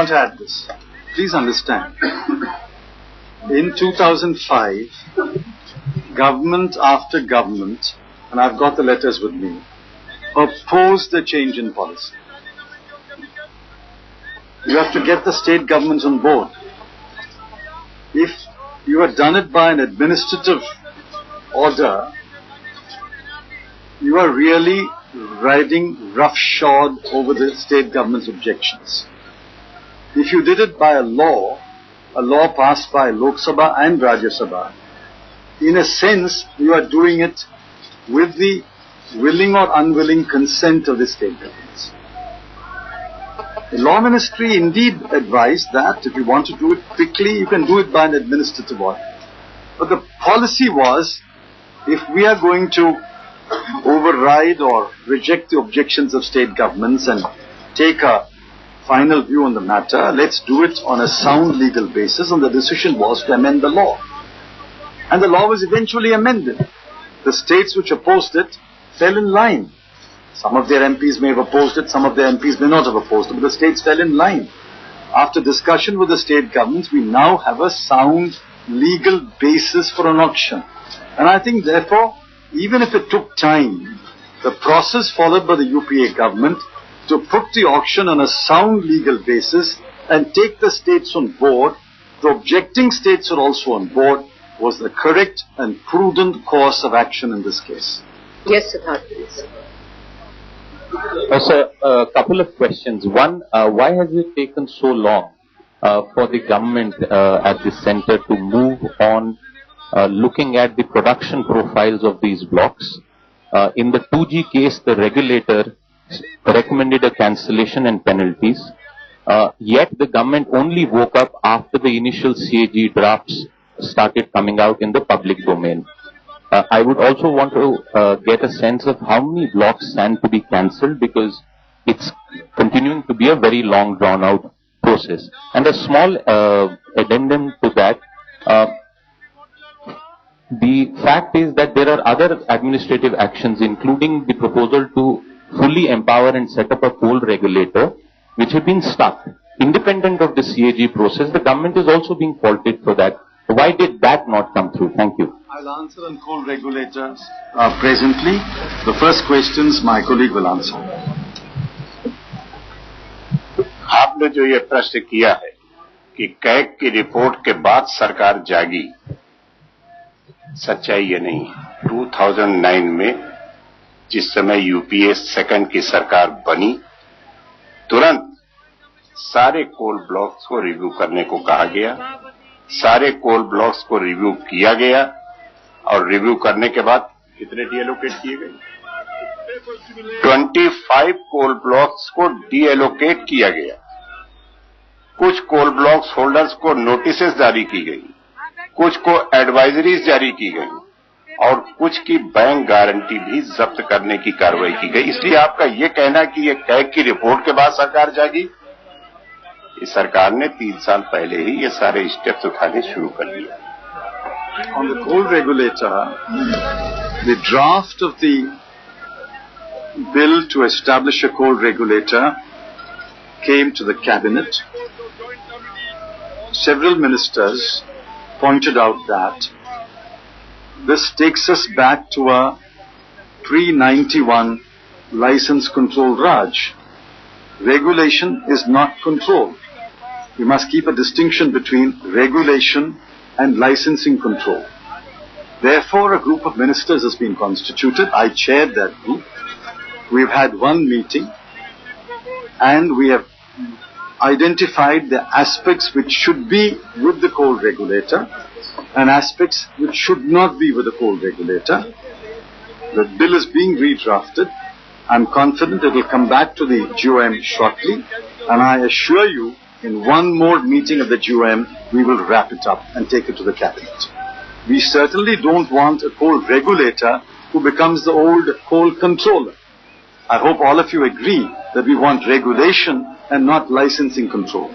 want to add this. Please understand, in 2005, government after government, and I've got the letters with me, opposed the change in policy. You have to get the state governments on board. If you had done it by an administrative order, you are really riding roughshod over the state government's objections. If you did it by a law passed by Lok Sabha and Rajya Sabha, in a sense, you are doing it with the willing or unwilling consent of the state governments. The Law Ministry indeed advised that if you want to do it quickly, you can do it by an administrative order. But the policy was, if we are going to override or reject the objections of state governments and take a final view on the matter, let's do it on a sound legal basis, and the decision was to amend the law. And the law was eventually amended. The states which opposed it fell in line. Some of their MPs may have opposed it, some of their MPs may not have opposed it, but the states fell in line. After discussion with the state governments, we now have a sound legal basis for an auction. And I think, therefore, even if it took time, the process followed by the UPA government to put the auction on a sound legal basis and take the states on board, the objecting states are also on board, was the correct and prudent course of action in this case. Yes, Siddharth, please. Sir, a couple of questions. One, why has it taken so long for the government at the center to move on looking at the production profiles of these blocks? In the 2G case, the regulator recommended a cancellation and penalties, yet the government only woke up after the initial CAG drafts started coming out in the public domain. I would also want to get a sense of how many blocks stand to be cancelled, because it's continuing to be a very long drawn out process. And a small addendum to that, the fact is that there are other administrative actions, including the proposal to fully empower and set up a coal regulator, which have been stuck. Independent of the CAG process, the government is also being faulted for that. Why did that not come through? Thank you. I'll answer on coal regulators presently. The first questions my colleague will answer. आपने जो ये प्रश्न किया है कि CAG की report के बाद सरकार जागी, सच्चाई ये नहीं है। 2009 में जिस समय यूपीए सेकंड की सरकार बनी, तुरंत सारे कोल ब्लॉक्स को रिव्यू करने को कहा गया, सारे कोल ब्लॉक्स को रिव्यू किया गया, और रिव्यू करने के बाद कितने डीएलोकेट किए गए? 25 कोल ब्लॉक्स को डीएलोकेट किया गया। कुछ कोल ब्लॉक्स होल्डर्स को नोटिसेस जारी की गई, कुछ को एडवाइजरीज जारी की गई, और कुछ की बैंक गारंटी भी जब्त करने की कार्रवाई की गई। इसलिए आपका ये कहना कि ये कैग की रिपोर्ट के बाद सरकार जागी, इस सरकार ने 3 साल पहले ही ये सारे स्टेप्स उठाने शुरू कर दिए। On the coal regulator, the draft of the bill to establish a coal regulator came to the cabinet. Several ministers pointed out that this takes us back to a pre-91 license control Raj. Regulation is not control. We must keep a distinction between regulation and licensing control. Therefore, a group of ministers has been constituted. I chaired that group. We've had one meeting and we have identified the aspects which should be with the coal regulator and aspects which should not be with the coal regulator. The bill is being redrafted. I'm confident it will come back to the GOM shortly, and I assure you, in one more meeting of the GOM, we will wrap it up and take it to the cabinet. We certainly don't want a coal regulator who becomes the old coal controller. I hope all of you agree that we want regulation and not licensing control.